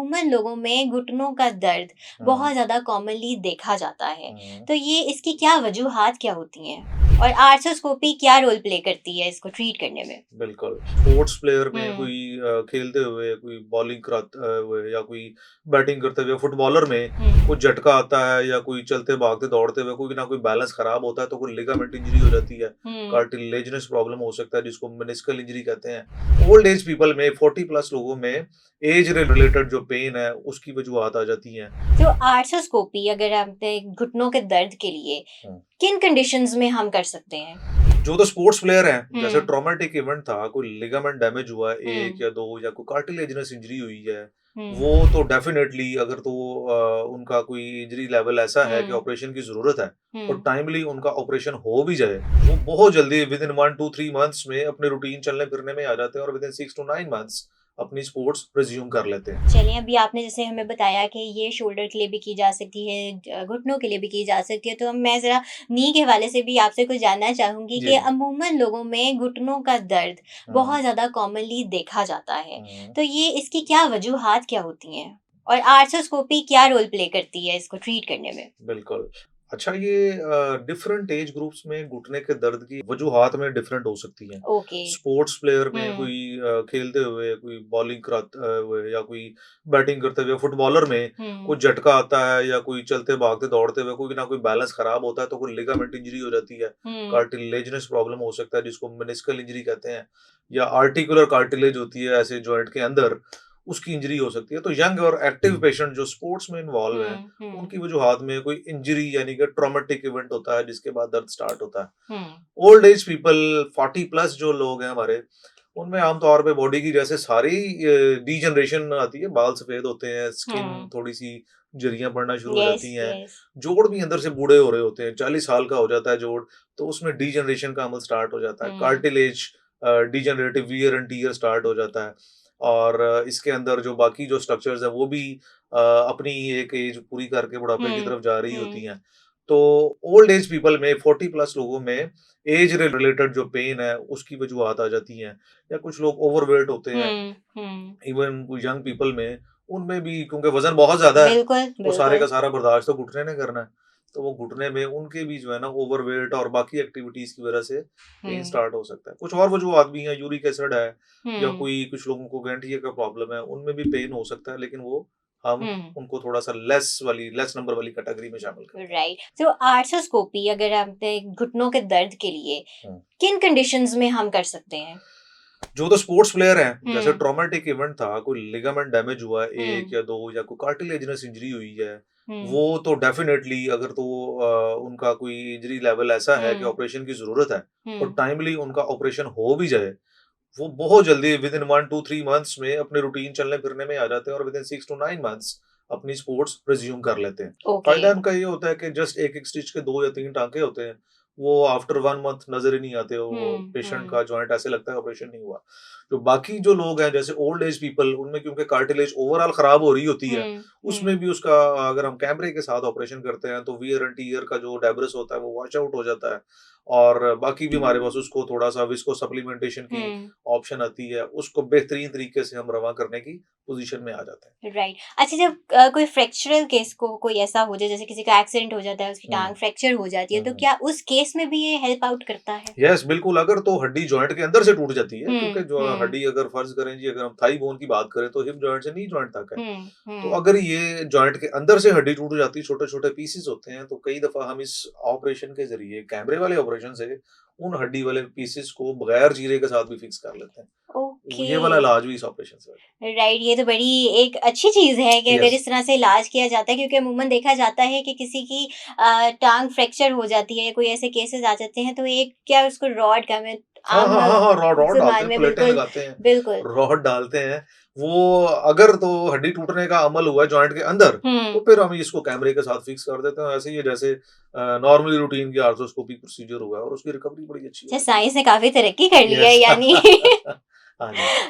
अमूमन लोगों में घुटनों का दर्द हुँ, बहुत ज़्यादा कॉमनली देखा जाता है। हुँ। तो ये इसकी क्या वजूहात क्या होती हैं? और आर्थ्रोस्कोपी क्या रोल प्ले करती है इसको ट्रीट करने में? बिल्कुल, स्पोर्ट्स प्लेयर में हुँ, कोई खेलते हुए कोई बॉलिंग कराते हुए या कोई बैटिंग करते हुए फुटबॉलर में हुँ, कोई झटका आता है या कोई चलते भागते दौड़ते हुए कोई ना कोई बैलेंस खराब होता है तो कोई लिगामेंट इंजरी हो जाती है, हुँ। कार्टिलेजिनस प्रॉब्लम हो सकता है जिसको मेनिस्कल इंजरी कहते हैं। ओल्ड एज पीपल में 40 प्लस लोगों में एज रिलेटेड जो पेन है उसकी वजूहत आ जाती हैं। तो आर्थ्रोस्कोपी अगर हम घुटनों के दर्द के लिए हुँ। किन कंडीशंस में हम कर सकते हैं? जो तो स्पोर्ट्स प्लेयर हैं, जैसे हुँ, ट्रॉमेटिक इवेंट था, कोई लिगामेंट डैमेज हुआ है हुँ, 1 या 2 या कोई कार्टिलेजिनस इंजरी हुई है, हुँ, वो तो डेफ़िनेटली अगर तो उनका कोई इंजरी लेवल ऐसा है कि हुँ, ऑपरेशन की ज़रूरत है और हुँ। टाइमली उनका ऑपरेशन हो भी जाए, वो बहुत जल्दी विदिन 1 टू 3 मंथ्स में अपने रूटीन चलने-फिरने में आ जाते हैं और विदिन 6 टू 9 मंथ्स अपनी स्पोर्ट्स रिज़्यूम कर लेते हैं। चलिए, अभी आपने जैसे हमें बताया कि ये शोल्डर के लिए भी की जा सकती है, घुटनों के लिए भी की जा सकती है, तो अब मैं ज़रा नी के हवाले से भी आपसे कुछ जानना चाहूँगी जी, कि जी। अमूमन लोगों में घुटनों का दर्द हुँ, बहुत ज़्यादा कॉमनली देखा जाता है। हुँ। तो ये इसकी क्या वजूहात क्या होती हैं? और आर्थ्रोस्कोपी क्या रोल प्ले करती है इसको ट्रीट करने में? बिल्कुल। अच्छा ये डिफरेंट एज ग्रुप्स में घुटने के दर्द की वजूहात में डिफरेंट हो सकती हैं। ओके। स्पोर्ट्स प्लेयर में हुँ, कोई खेलते हुए, कोई बॉलिंग कराते हुए या कोई बैटिंग करते हुए, फुटबॉलर में हुँ, कोई झटका आता है या कोई चलते भागते दौड़ते हुए कोई ना कोई बैलेंस खराब होता है तो कोई लिगामेंट इंजरी हो जाती है, हुँ, कार्टिलेजिनस प्रॉब्लम हो सकता है जिसको मेनिस्कल इंजरी कहते हैं या आर्टिकुलर कार्टिलेज होती है ऐसे जॉइंट के अंदर, उसकी इंजरी हो सकती है। तो यंग और एक्टिव पेशेंट जो स्पोर्ट्स में इन्वॉल्व हैं हुँ, हुँ, उनकी वजूहात में कोई इंजरी यानी कि ट्रॉमेटिक इवेंट होता है जिसके बाद दर्द स्टार्ट होता है। हुँ, ओल्ड एज पीपल 40 प्लस जो लोग हैं हमारे, उनमें आमतौर पे बॉडी की जैसे सारी डीजनरेशन आती है, बाल सफेद होते हैं, स्किन हुँ। थोड़ी-सी झुर्रियाँ पड़ना शुरू हो येस, जाती हैं, येस। जोड़ भी अंदर से बूढ़े हो रहे होते हैं, 40 साल का हो जाता है जोड़, तो उसमें डीजनरेशन का अमल स्टार्ट हो जाता है, हुँ, cartilage degenerative wear and tear start हो जाता है और इसके अंदर जो बाकी जो स्ट्रक्चर्स हैं वो भी अपनी एक एज पूरी करके बुढ़ापे की हुँ, तरफ जा रही होती हुँ, हैं। तो ओल्ड एज पीपल में 40 प्लस लोगों में एज रिलेटेड जो पेन है उसकी वजूहत आ जाती हैं या कुछ लोग ओवरवेट होते हैं, हुँ, हुँ। इवन यंग पीपल में उनमें भी क्योंकि वजन बहुत ज्यादा है, बिल्कुल, वो सारे का बिल्कुल। सारा बर्दाश्त तो घुटने ने करना है, तो वो घुटने में उनके भी जो है ना ओवरवेट और बाकी एक्टिविटीज की वजह से पेन हुँ, स्टार्ट हो सकता है। कुछ और वजूहत भी हैं, यूरिक एसिड है या हुँ, कोई कुछ लोगों को गैंठिए का प्रॉब्लम है, उनमें भी पेन हो सकता है, लेकिन वो हम हुँ। उनको थोड़ा सा लेस नंबर वाली कैटेगरी में शामिल करते हैं। राइट। तो आर्थ्रोस्कोपी अगर हम घुटनों के दर्द के लिए हम्म। किन कंडीशंस में हम कर सकते हैं? जो तो स्पोर्ट्स प्लेयर हैं, जैसे हुँ, ट्रॉमेटिक इवेंट था, कोई लिगामेंट डैमेज हुआ है 1 हुँ, या 2 या कोई कार्टिलेजिनस इंजरी हुई है, हुँ, वो तो डेफ़िनेटली अगर तो उनका कोई इंजरी लेवल ऐसा है कि हुँ, ऑपरेशन की ज़रूरत है और हुँ। टाइमली उनका ऑपरेशन हो भी जाए, वो बहुत जल्दी विदिन 1 टू 3 मंथ्स में अपने रूटीन चलने-फिरने में आ जाते हैं और विदिन 6 टू 9 मंथ्स अपनी स्पोर्ट्स रिज़्यूम कर लेते हैं। ओके। फ़ायदा इनका ये होता है कि जस्ट एक-एक स्टिच के 2 या 3 टाँके होते हैं, वो आफ्टर 1 मंथ नज़र ही नहीं आते, वो हुँ, पेशेंट हुँ, का जॉइंट ऐसे लगता है ऑपरेशन नहीं हुआ। जो बाकी जो लोग हैं जैसे ओल्ड एज पीपल, उनमें क्योंकि कार्टिलेज ओवरऑल खराब हो रही होती है, हुँ, उसमें हुँ, भी उसका अगर हम कैमरे के साथ ऑपरेशन करते हैं तो वियर एंड टियर का जो डेब्रिस होता है वो वॉश आउट हो जाता है और बाकी भी हमारे पास उसको थोड़ा-सा विस्को सप्लीमेंटेशन की हुँ। ऑप्शन आती है, उसको बेहतरीन तरीके से हम रवा करने की पोज़ीशन में आ जाते हैं। राइट। अच्छा, जब कोई फ्रैक्चरल केस को कोई ऐसा हो जाए, जैसे किसी का एक्सीडेंट हो जाता है, उसकी हुँ, टाँग फ्रैक्चर हो जाती है, हुँ, तो हुँ। क्या उस केस में भी ये हेल्प आउट करता है? यस, बिल्कुल, अगर तो हड्डी जॉइंट के अंदर से टूट जाती है, क्योंकि हुँ, जो हुँ, हड्डी अगर फ़र्ज़ करें जी अगर हम थाई बोन की बात करें तो हिप जॉइंट से नी जॉइंट तक है। हुँ, तो हुँ। अगर ये जॉइंट के अंदर से हड्डी टूट जाती है, छोटे-छोटे पीसेस होते हैं, तो कई दफ़ा हम इस ऑपरेशन के ज़रिए, कैमरे वाले ऑपरेशन से, उन हड्डी वाले पीसेस को बगैर चीरे के साथ भी फिक्स कर लेते हैं। ओके। ये वाला इलाज भी इस ऑपरेशन से होता राइट, ये तो बड़ी एक अच्छी चीज़ है कि है। अगर यस। इस तरह से इलाज किया जाता है, क्योंकि अमूमन देखा जाता है कि किसी की टाँग फ्रैक्चर हो जाती है या कोई ऐसे केसेस आ जाते हैं, तो एक क्या उसको रॉड का मैं हाँ, आम हाँ, हाँ, हाँ, रॉड डालते ज़ुबान हैं, में प्लेटें बिल्कुल, लगाते हैं, बिल्कुल। रॉड डालते हैं। वो अगर तो हड्डी टूटने का अमल हुआ है जॉइंट के अंदर, तो हुँ। फिर हम इसको कैमरे के साथ फिक्स कर देते हैं। ऐसे ही है जैसे नॉर्मली रूटीन की आर्थ्रोस्कोपिक प्रोसीजर हुआ है और उसकी रिकवरी बड़ी अच्छी हो अच्छा, जाती साइंस ने काफ़ी तरक्की कर है। ली है यस। यानी। हाँ जी।